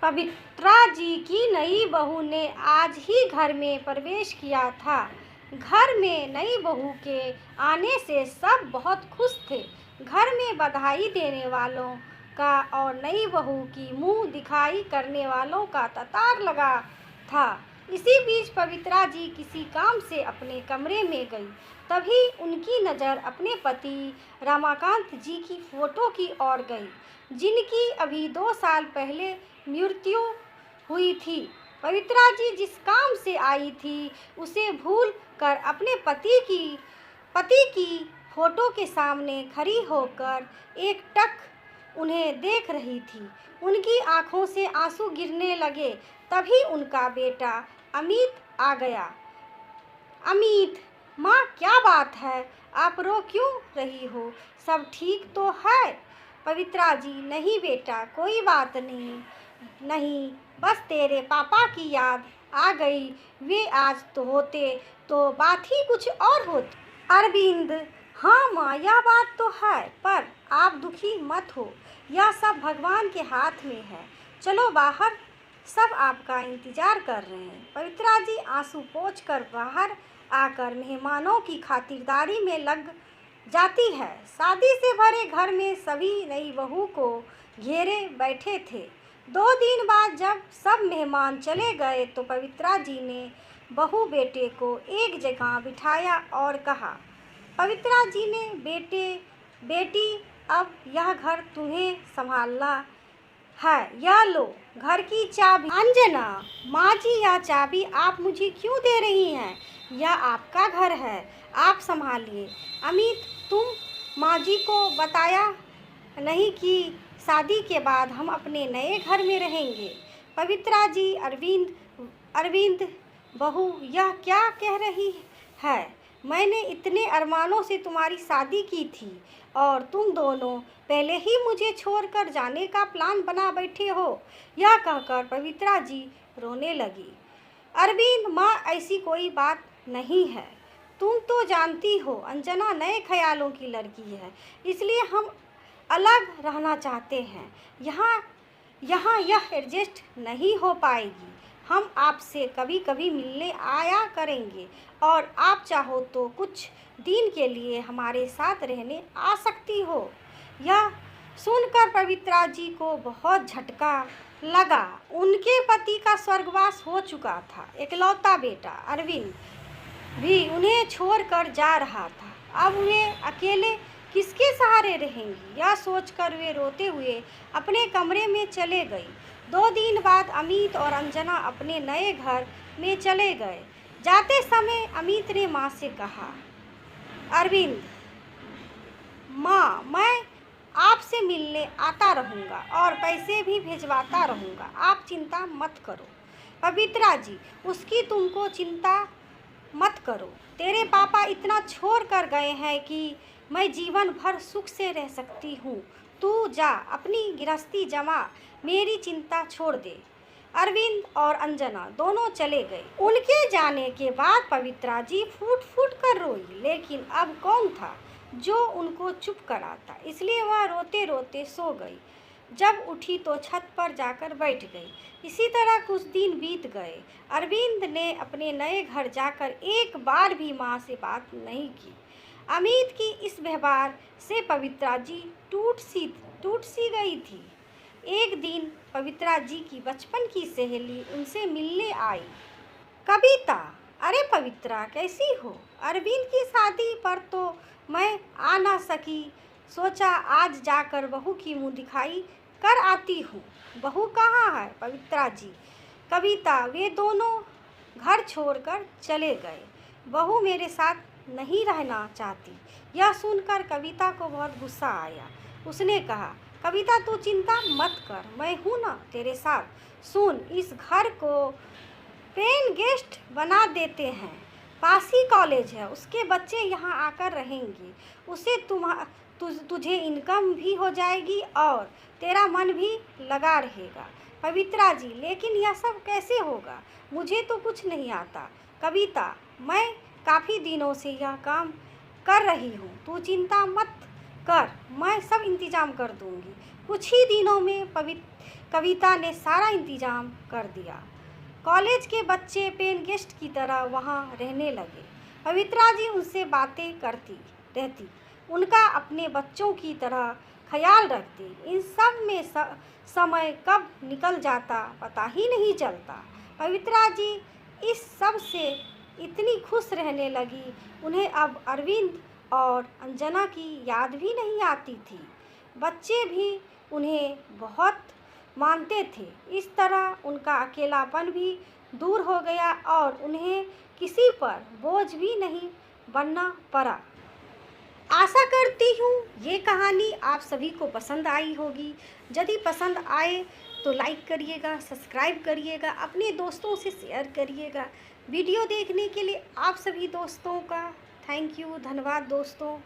पवित्रा जी की नई बहू ने आज ही घर में प्रवेश किया था। घर में नई बहू के आने से सब बहुत खुश थे। घर में बधाई देने वालों का और नई बहू की मुंह दिखाई करने वालों का कतार लगा था। इसी बीच पवित्रा जी किसी काम से अपने कमरे में गई। तभी उनकी नज़र अपने पति रमाकांत जी की फोटो की ओर गई, जिनकी अभी 2 साल पहले मृत्यु हुई थी। पवित्रा जी जिस काम से आई थी उसे भूल कर अपने पति की फोटो के सामने खड़ी होकर एकटक उन्हें देख रही थी। उनकी आंखों से आंसू गिरने लगे। तभी उनका बेटा अमित आ गया। अमित, माँ, क्या बात है? आप रो क्यों रही हो? सब ठीक तो है? पवित्रा जी, नहीं बेटा, कोई बात नहीं, बस तेरे पापा की याद आ गई। वे आज तो होते तो बात ही कुछ और होती। अरविंद, हाँ माँ, यह बात तो है, पर आप दुखी मत हो, यह सब भगवान के हाथ में है। चलो बाहर, सब आपका इंतजार कर रहे हैं। पवित्रा जी आंसू पोंछकर बाहर आकर मेहमानों की खातिरदारी में लग जाती है। शादी से भरे घर में सभी नई बहू को घेरे बैठे थे। 2 दिन बाद जब सब मेहमान चले गए तो पवित्रा जी ने बहू बेटे को एक जगह बिठाया और कहा, पवित्रा जी ने बेटी, अब यह घर तुम्हें संभालना है। यह लो घर की चाबी। अंजना, माँ जी, यह चाबी आप मुझे क्यों दे रही हैं? यह आपका घर है, आप संभालिए। अमित, तुम माँ जी को बताया नहीं कि शादी के बाद हम अपने नए घर में रहेंगे? पवित्रा जी, अरविंद, बहू यह क्या कह रही है? मैंने इतने अरमानों से तुम्हारी शादी की थी और तुम दोनों पहले ही मुझे छोड़कर जाने का प्लान बना बैठे हो। यह कहकर पवित्रा जी रोने लगी। अरविंद, माँ, ऐसी कोई बात नहीं है। तुम तो जानती हो अंजना नए ख्यालों की लड़की है, इसलिए हम अलग रहना चाहते हैं। यहाँ यह एडजस्ट नहीं हो पाएगी। हम आपसे कभी कभी मिलने आया करेंगे और आप चाहो तो कुछ दिन के लिए हमारे साथ रहने आ सकती हो। यह सुनकर पवित्रा जी को बहुत झटका लगा। उनके पति का स्वर्गवास हो चुका था। इकलौता बेटा अरविंद भी उन्हें छोड़कर जा रहा था। अब वे अकेले किसके सहारे रहेंगी? यह सोचकर वे रोते हुए अपने कमरे में चले गई। 2 दिन बाद अमित और अंजना अपने नए घर में चले गए। जाते समय अमित ने माँ से कहा, अरविंद, माँ, मैं आपसे मिलने आता रहूँगा और पैसे भी भिजवाता रहूँगा, आप चिंता मत करो। पवित्रा जी, उसकी तुमको चिंता मत करो। तेरे पापा इतना छोड़ कर गए हैं कि मैं जीवन भर सुख से रह सकती हूँ। तू जा, अपनी गृहस्थी जमा, मेरी चिंता छोड़ दे। अरविंद और अंजना दोनों चले गए। उनके जाने के बाद पवित्रा जी फूट फूट कर रोई, लेकिन अब कौन था जो उनको चुप कराता, इसलिए वह रोते रोते सो गई। जब उठी तो छत पर जाकर बैठ गई। इसी तरह कुछ दिन बीत गए। अरविंद ने अपने नए घर जाकर एक बार भी माँ से बात नहीं की। अमित की इस व्यवहार से पवित्रा जी टूट सी गई थी। एक दिन पवित्रा जी की बचपन की सहेली उनसे मिलने आई। कविता, अरे पवित्रा, कैसी हो? अरविंद की शादी पर तो मैं आ ना सकी, सोचा आज जाकर बहू की मुँह दिखाई कर आती हूँ। बहू कहाँ है? पवित्रा जी, कविता, वे दोनों घर छोड़कर चले गए। बहू मेरे साथ नहीं रहना चाहती। यह सुनकर कविता को बहुत गुस्सा आया। उसने कहा, कविता, तू चिंता मत कर, मैं हूँ ना तेरे साथ। सुन, इस घर को पेन गेस्ट बना देते हैं। पास ही कॉलेज है, उसके बच्चे यहाँ आकर रहेंगे। उसे तुझे इनकम भी हो जाएगी और तेरा मन भी लगा रहेगा। पवित्रा जी, लेकिन यह सब कैसे होगा? मुझे तो कुछ नहीं आता। कविता, मैं काफ़ी दिनों से यह काम कर रही हूँ, तू चिंता मत कर, मैं सब इंतजाम कर दूँगी। कुछ ही दिनों में कविता ने सारा इंतजाम कर दिया। कॉलेज के बच्चे पेन गेस्ट की तरह वहाँ रहने लगे। पवित्रा जी उनसे बातें करती रहती, उनका अपने बच्चों की तरह ख्याल रखती। इन सब में समय कब निकल जाता पता ही नहीं चलता। पवित्रा जी इस सब से इतनी खुश रहने लगी, उन्हें अब अरविंद और अंजना की याद भी नहीं आती थी। बच्चे भी उन्हें बहुत मानते थे। इस तरह उनका अकेलापन भी दूर हो गया और उन्हें किसी पर बोझ भी नहीं बनना पड़ा। आशा करती हूँ ये कहानी आप सभी को पसंद आई होगी। यदि पसंद आए तो लाइक करिएगा, सब्सक्राइब करिएगा, अपने दोस्तों से शेयर करिएगा। वीडियो देखने के लिए आप सभी दोस्तों का थैंक यू, धन्यवाद दोस्तों।